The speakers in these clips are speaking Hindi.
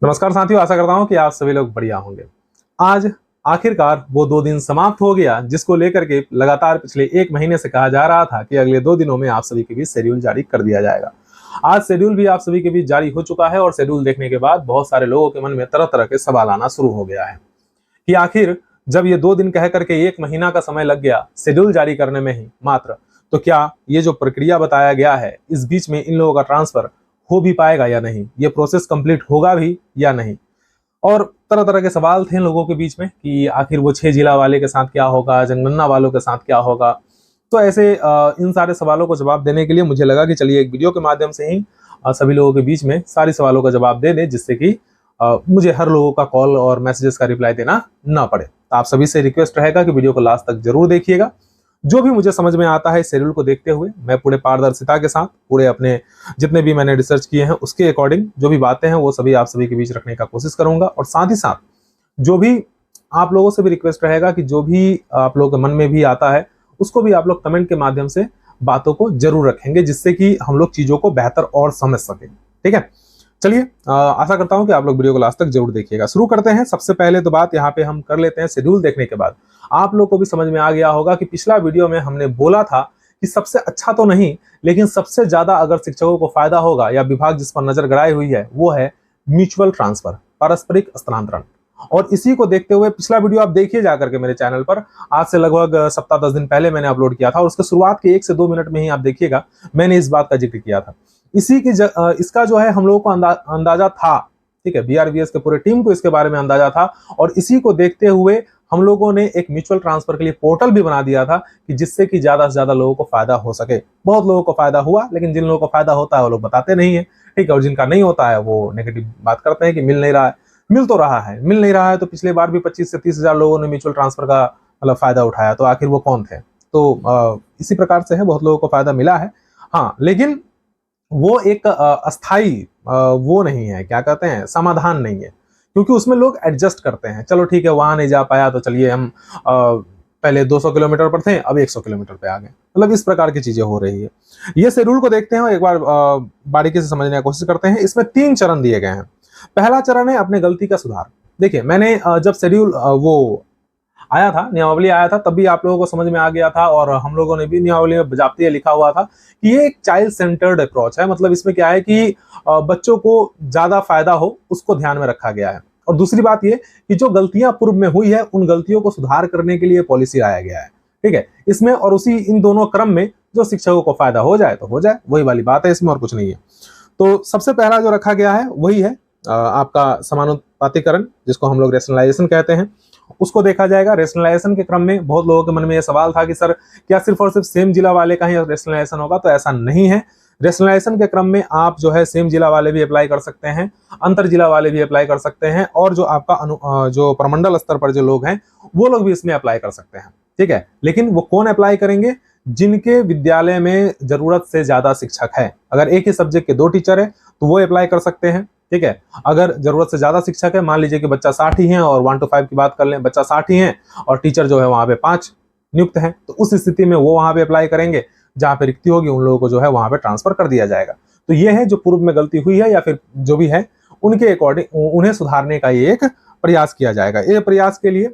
नमस्कार साथियों, आशा करता हूं कि आप सभी लोग बढ़िया होंगे। आज आखिरकार वो 2 दिन समाप्त हो गया जिसको लेकर के लगातार पिछले 1 महीने से कहा जा रहा था कि अगले 2 दिनों में आप सभी के बीच शेड्यूल जारी कर दिया जाएगा। आज शेड्यूल भी आप सभी के बीच जारी हो चुका है और शेड्यूल देखने के बाद बहुत सारे लोगों के मन में तरह तरह के सवाल आना शुरू हो गया है कि आखिर जब ये 2 दिन कह करके 1 महीना का समय लग गया शेड्यूल जारी करने में ही मात्र, तो क्या ये जो प्रक्रिया बताया गया है इस बीच में इन लोगों का ट्रांसफर हो भी पाएगा या नहीं, ये प्रोसेस कंप्लीट होगा भी या नहीं। और तरह तरह के सवाल थे लोगों के बीच में कि आखिर वो 6 जिला वाले के साथ क्या होगा, जनगणना वालों के साथ क्या होगा। तो ऐसे इन सारे सवालों को जवाब देने के लिए मुझे लगा कि चलिए एक वीडियो के माध्यम से ही सभी लोगों के बीच में सारे सवालों का जवाब दे दें, जिससे कि मुझे हर लोगों का कॉल और मैसेजेस का रिप्लाई देना ना पड़े। तो आप सभी से रिक्वेस्ट रहेगा कि वीडियो को लास्ट तक जरूर देखिएगा। जो भी मुझे समझ में आता है शेड्यूल को देखते हुए मैं पूरे पारदर्शिता के साथ, पूरे अपने जितने भी मैंने रिसर्च किए हैं उसके अकॉर्डिंग जो भी बातें हैं वो सभी आप सभी के बीच रखने का कोशिश करूंगा। और साथ ही साथ जो भी आप लोगों से भी रिक्वेस्ट रहेगा कि जो भी आप लोगों के मन में भी आता है उसको भी आप लोग कमेंट के माध्यम से बातों को जरूर रखेंगे, जिससे कि हम लोग चीजों को बेहतर और समझ सकें। ठीक है, चलिए आशा करता हूं कि आप लोग वीडियो को लास्ट तक जरूर देखिएगा। शुरू करते हैं। सबसे पहले तो बात यहाँ पे हम कर लेते हैं शेड्यूल देखने के बाद आप लोग को भी समझ में आ गया होगा कि पिछला वीडियो में हमने बोला था कि सबसे अच्छा तो नहीं, लेकिन सबसे ज्यादा अगर शिक्षकों को फायदा होगा या विभाग जिस पर नजर गड़ाई हुई है वो है म्यूचुअल ट्रांसफर, पारस्परिक स्थानांतरण। और इसी को देखते हुए पिछला वीडियो आप देखिए जाकर के मेरे चैनल पर, आज से लगभग सप्ताह 10 दिन पहले मैंने अपलोड किया था और उसके शुरुआत के 1 से 2 मिनट में ही आप देखिएगा मैंने इस बात का जिक्र किया था। इसका जो है हम लोगों को अंदाजा था, ठीक है, बीआरबीएस के पूरे टीम को इसके बारे में अंदाजा था। और इसी को देखते हुए हम लोगों ने एक म्यूचुअल ट्रांसफर के लिए पोर्टल भी बना दिया था कि जिससे कि ज्यादा से ज्यादा लोगों को फायदा हो सके। बहुत लोगों को फायदा हुआ, लेकिन जिन लोगों को फायदा होता है वो लोग बताते नहीं है, ठीक है, और जिनका नहीं होता है वो नेगेटिव बात करते हैं कि मिल नहीं रहा है। मिल तो रहा है, मिल नहीं रहा है तो पिछले बार भी 25 से 30 हजार लोगों ने म्यूचुअल ट्रांसफर का मतलब फायदा उठाया, तो आखिर वो कौन थे। तो इसी प्रकार से है, बहुत लोगों को फायदा मिला है। हाँ, लेकिन वो एक अस्थाई वो नहीं है, क्या कहते हैं, समाधान नहीं है, क्योंकि उसमें लोग एडजस्ट करते हैं। चलो ठीक है, वहां नहीं जा पाया तो चलिए हम पहले 200 किलोमीटर पर थे अब 100 किलोमीटर पे आ गए, मतलब इस प्रकार की चीजें हो रही है। ये शेड्यूल को देखते हैं और एक बार बारीकी से समझने की कोशिश करते हैं। इसमें 3 चरण दिए गए हैं। पहला चरण है अपने गलती का सुधार। देखिए, मैंने जब शेड्यूल वो आया था, नियमावली आया था, तब भी आप लोगों को समझ में आ गया था और हम लोगों ने भी नियमावली में बजाबतिया लिखा हुआ था कि ये एक चाइल्ड सेंटर्ड अप्रोच है। मतलब इसमें क्या है कि बच्चों को ज्यादा फायदा हो उसको ध्यान में रखा गया है। और दूसरी बात ये कि जो गलतियां पूर्व में हुई है उन गलतियों को सुधार करने के लिए पॉलिसी लाया गया है, ठीक है, इसमें। और उसी इन दोनों क्रम में जो शिक्षकों को फायदा हो जाए तो हो जाए, वही वाली बात है, इसमें और कुछ नहीं है। तो सबसे पहला जो रखा गया है वही है आपका समानुपातिकरण, जिसको हम लोग रेशनलाइजेशन कहते हैं, उसको देखा जाएगा। रेशनलाइजेशन के क्रम में बहुत लोगों के मन में यह सवाल था कि सर क्या सिर्फ और सिर्फ सेम जिला वाले का ही रेशनलाइजेशन होगा, तो ऐसा नहीं है। रेशनलाइजेशन के क्रम में आप जो है सेम जिला वाले भी अप्लाई कर सकते हैं, अंतर जिला वाले भी अप्लाई कर सकते हैं, और जो आपका जो प्रमंडल स्तर पर जो लोग हैं वो लोग भी इसमें अप्लाई कर सकते हैं, ठीक है। लेकिन वो कौन अप्लाई करेंगे? जिनके विद्यालय में जरूरत से ज्यादा शिक्षक है। अगर एक ही सब्जेक्ट के 2 टीचर है तो वो अप्लाई कर सकते हैं, ठीक है। अगर जरूरत से ज्यादा शिक्षक है, मान लीजिए कि बच्चा 60 ही है, और 1 to 5 की बात कर लें, बच्चा 60 ही है और टीचर जो है वहां पे 5 नियुक्त हैं, तो उस स्थिति में वो वहां पे अप्लाई करेंगे। जहां पे रिक्ति होगी उन लोगों को जो है वहां पे ट्रांसफर कर दिया जाएगा। तो ये है जो पूर्व में गलती हुई है या फिर जो भी है उनके अकॉर्डिंग उन्हें सुधारने का ये एक प्रयास किया जाएगा। ये प्रयास के लिए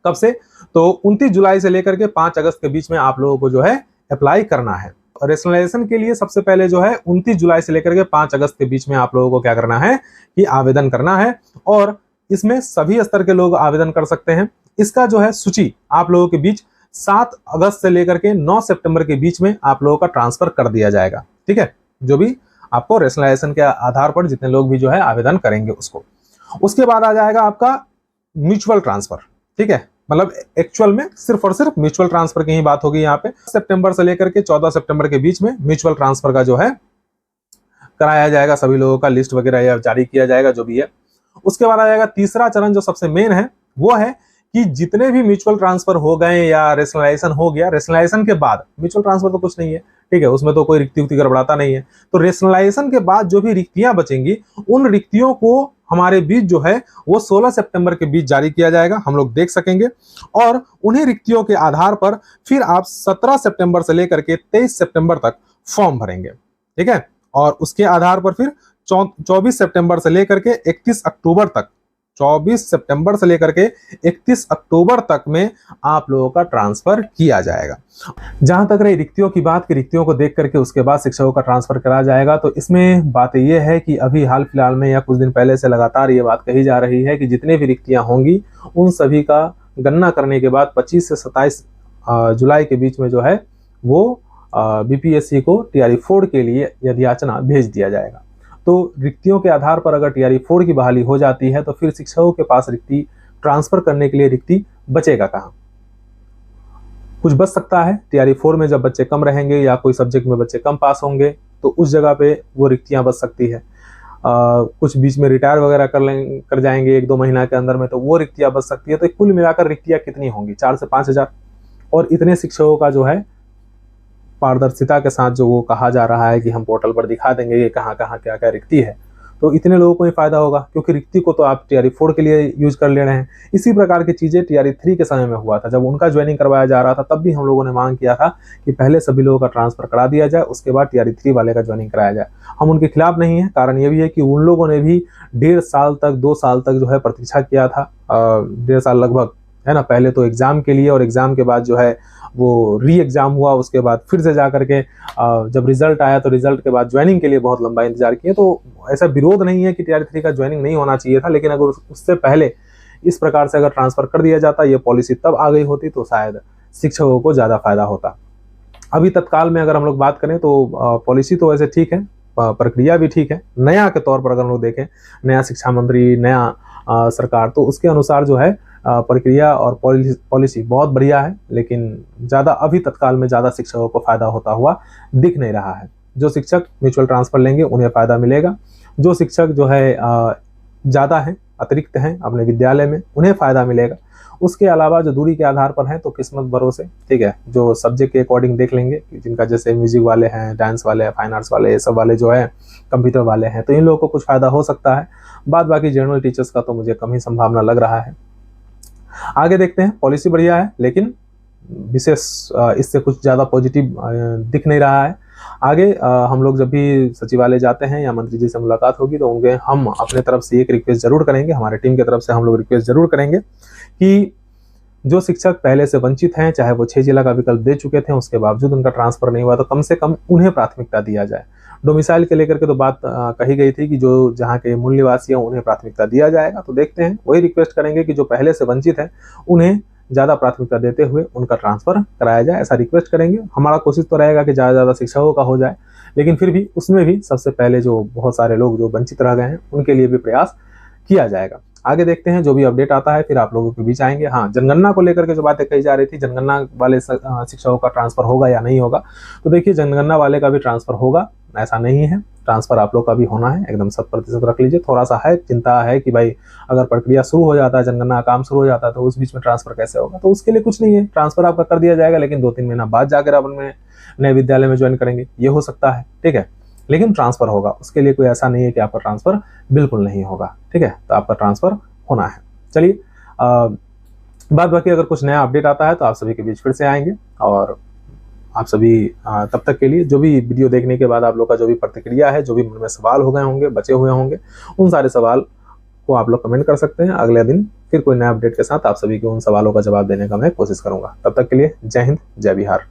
कब से? तो 29 जुलाई से लेकर के 5 अगस्त के बीच में आप लोगों को जो है अप्लाई करना है। रेशनलाइजेशन के लिए सबसे पहले जो है 29 जुलाई से लेकर के 5 अगस्त के बीच में आप लोगों को क्या करना है कि आवेदन करना है, और इसमें सभी स्तर के लोग आवेदन कर सकते हैं। इसका जो है सूची आप लोगों के बीच 7 अगस्त से लेकर के 9 सितंबर के बीच में आप लोगों का ट्रांसफर कर दिया जाएगा, ठीक है। जो भी आपको रेशनलाइजेशन के आधार पर जितने लोग भी जो है आवेदन करेंगे उसको। उसके बाद आ जाएगा आपका म्यूचुअल ट्रांसफर, ठीक है। मतलब एक्चुअल में सिर्फ और सिर्फ म्यूचुअल ट्रांसफर की ही बात होगी यहाँ पे। सितंबर से लेकर के 14 सितंबर के बीच में म्यूचुअल ट्रांसफर का जो है कराया जाएगा, सभी लोगों का लिस्ट वगैरह या जारी किया जाएगा जो भी है। उसके बाद आ जाएगा तीसरा चरण, जो सबसे मेन है वो है कि जितने भी म्यूचुअल ट्रांसफर हो गए या रेशनलाइजेशन हो गया, रेशनलाइजेशन के बाद म्यूचुअल ट्रांसफर तो कुछ नहीं है, ठीक है, उसमें तो कोई रिक्ति उक्ति गड़बड़ाता नहीं है। तो रेशनलाइजेशन के बाद जो भी रिक्तियां बचेंगी उन रिक्तियों को हमारे बीच जो है वो 16 सितंबर के बीच जारी किया जाएगा, हम लोग देख सकेंगे। और उन्हीं रिक्तियों के आधार पर फिर आप 17 सितंबर से लेकर के 23 सितंबर तक फॉर्म भरेंगे, ठीक है। और उसके आधार पर फिर 24 सितंबर से लेकर के 31 अक्टूबर तक, 24 सितंबर से लेकर के 31 अक्टूबर तक में आप लोगों का ट्रांसफर किया जाएगा। जहां तक रही रिक्तियों की बात, कि रिक्तियों को देख करके उसके बाद शिक्षकों का ट्रांसफर करा जाएगा, तो इसमें बात यह है कि अभी हाल फिलहाल में या कुछ दिन पहले से लगातार ये बात कही जा रही है कि जितने भी रिक्तियां होंगी उन सभी का गणना करने के बाद 25 से 27 जुलाई के बीच में जो है वो बीपीएससी को टीआरई 4 के लिए याचना भेज दिया जाएगा। तो रिक्तियों के आधार पर अगर टीआरई 4 की बहाली हो जाती है तो फिर शिक्षकों के पास रिक्ति ट्रांसफर करने के लिए रिक्ति बचेगा कहाँ? कुछ बच सकता है टीआरई 4 में, जब बच्चे कम रहेंगे या कोई सब्जेक्ट में बच्चे कम पास होंगे तो उस जगह पे वो रिक्तियां बच सकती है। कुछ बीच में रिटायर वगैरह कर जाएंगे 1-2 महीना के अंदर में, तो वो रिक्तियां बच सकती है। तो कुल मिलाकर रिक्तियां कितनी होंगी? 4 से 5 हजार। और इतने शिक्षकों का जो है पारदर्शिता के साथ जो वो कहा जा रहा है कि हम पोर्टल पर दिखा देंगे कि कहाँ कहाँ क्या क्या रिक्ति है, तो इतने लोगों को ही फायदा होगा, क्योंकि रिक्ति को तो आप टीआरई 4 के लिए यूज कर ले रहे हैं। इसी प्रकार की चीजें टीआरई 3 के समय में हुआ था, जब उनका ज्वाइनिंग करवाया जा रहा था तब भी हम लोगों ने मांग किया था कि पहले सभी लोगों का ट्रांसफर करा दिया जाए, उसके बाद टीआरई 3 वाले का ज्वाइनिंग कराया जाए। हम उनके खिलाफ नहीं है, कारण ये भी है कि उन लोगों ने भी 1.5 साल तक 2 साल तक जो है प्रतीक्षा किया था, 1.5 साल लगभग, है ना। पहले तो एग्जाम के लिए, और एग्जाम के बाद जो है वो री एग्जाम हुआ, उसके बाद फिर से जा करके जब रिजल्ट आया तो रिजल्ट के बाद ज्वाइनिंग के लिए बहुत लंबा इंतजार किया। तो ऐसा विरोध नहीं है कि टीआरई 3 का ज्वाइनिंग नहीं होना चाहिए था, लेकिन अगर उससे पहले इस प्रकार से अगर ट्रांसफर कर दिया जाता, ये पॉलिसी तब आ गई होती तो शायद शिक्षकों को ज्यादा फायदा होता। अभी तत्काल में अगर हम लोग बात करें तो पॉलिसी तो वैसे ठीक है, प्रक्रिया भी ठीक है। नया के तौर पर अगर हम लोग देखें, नया शिक्षा मंत्री, नया सरकार, तो उसके अनुसार जो है प्रक्रिया और पॉलिसी बहुत बढ़िया है, लेकिन ज़्यादा अभी तत्काल में ज़्यादा शिक्षकों को फायदा होता हुआ दिख नहीं रहा है। जो शिक्षक म्यूचुअल ट्रांसफर लेंगे उन्हें फ़ायदा मिलेगा, जो शिक्षक जो है ज़्यादा हैं, अतिरिक्त हैं अपने विद्यालय में, उन्हें फ़ायदा मिलेगा। उसके अलावा जो दूरी के आधार पर हैं तो किस्मत भरोसे, ठीक है, जो सब्जेक्ट के अकॉर्डिंग देख लेंगे, जिनका जैसे म्यूजिक वाले हैं, डांस वाले हैं, फाइन आर्ट्स वाले, ये सब वाले जो है कंप्यूटर वाले हैं, तो इन लोगों को कुछ फ़ायदा हो सकता है। बाद बाकी जनरल टीचर्स का तो मुझे कम ही संभावना लग रहा है। आगे देखते हैं। पॉलिसी बढ़िया है, लेकिन विशेष इससे कुछ ज़्यादा पॉजिटिव दिख नहीं रहा है। आगे हम लोग जब भी सचिवालय जाते हैं या मंत्री जी से मुलाकात होगी तो उनके हम अपने तरफ से एक रिक्वेस्ट जरूर करेंगे, हमारे टीम की तरफ से हम लोग रिक्वेस्ट जरूर करेंगे कि जो शिक्षक पहले से वंचित हैं, चाहे वो 6 जिला का विकल्प दे चुके थे, उसके बावजूद उनका ट्रांसफर नहीं हुआ, तो कम से कम उन्हें प्राथमिकता दिया जाए। डोमिसाइल के लेकर के तो बात कही गई थी कि जो जहाँ के मूल निवासी हैं उन्हें प्राथमिकता दिया जाएगा, तो देखते हैं। वही रिक्वेस्ट करेंगे कि जो पहले से वंचित है उन्हें ज़्यादा प्राथमिकता देते हुए उनका ट्रांसफर कराया जाए, ऐसा रिक्वेस्ट करेंगे। हमारा कोशिश तो रहेगा कि ज़्यादा से ज़्यादा शिक्षकों का हो जाए, लेकिन फिर भी उसमें भी सबसे पहले जो बहुत सारे लोग जो वंचित रह गए हैं उनके लिए भी प्रयास किया जाएगा। आगे देखते हैं, जो भी अपडेट आता है फिर आप लोगों के बीच आएंगे। हाँ, जनगणना को लेकर के जो बातें कही जा रही थी, जनगणना वाले शिक्षकों का ट्रांसफर होगा या नहीं होगा, तो देखिए जनगणना वाले का भी ट्रांसफर होगा, ऐसा नहीं है। ट्रांसफर आप लोग का भी होना है, एकदम 100% रख लीजिए। थोड़ा सा है चिंता है कि भाई अगर प्रक्रिया शुरू हो जाता है, जनगणना काम शुरू हो जाता है, तो उस बीच में ट्रांसफर कैसे होगा, तो उसके लिए कुछ नहीं है, ट्रांसफर आपका कर दिया जाएगा, लेकिन 2-3 महीना बाद जाकर आप अपने नए विद्यालय में ज्वाइन करेंगे, ये हो सकता है, ठीक है, लेकिन ट्रांसफर होगा। उसके लिए कोई ऐसा नहीं है कि आपका ट्रांसफर बिल्कुल नहीं होगा, ठीक है, तो आपका ट्रांसफर होना है। चलिए, बाद बाकी अगर कुछ नया अपडेट आता है तो आप सभी के बीच फिर से आएंगे, और आप सभी तब तक के लिए जो भी वीडियो देखने के बाद आप लोग का जो भी प्रतिक्रिया है, जो भी मन में सवाल हो गए होंगे, बचे हुए होंगे, उन सारे सवाल को आप लोग कमेंट कर सकते हैं। अगले दिन फिर कोई नया अपडेट के साथ आप सभी के उन सवालों का जवाब देने का मैं कोशिश करूंगा। तब तक के लिए जय हिंद, जय बिहार।